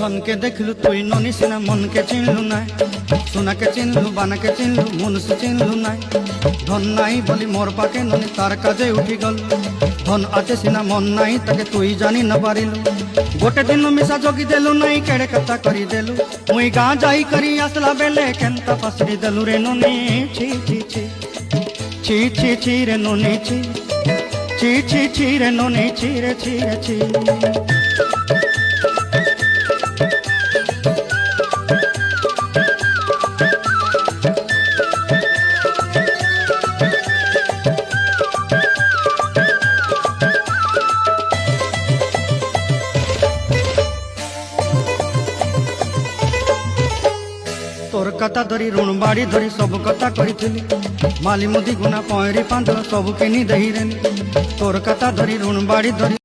धन के देखलु तुई ननी सिना मन के चिन्हलु ना सोना के चिन्हलु बाना के चिन्हलु मुनुष चिन्हलु ना धन नाई बोली मोर पाके ननी तार काजे उठी गल धन आचे सिना मन नाई ताके तुई जानी न पारिलु गोटे दिन मिसा जोगी देलु नाई केड़े कथा करी देलु मुई गाँ जाई करी आसला बेले केंता पसरी देलु रे ननी छी छी छी छी छी छी रे ननी छी छी छी छी रे ननी छी रे छी रे छी तोर कथा धरी ऋण बाड़ी धरी सब कथा करी माली मुदी गुना पहरी पांच सब किनी दही रे तोर कथा धरी ऋण बाड़ी धरी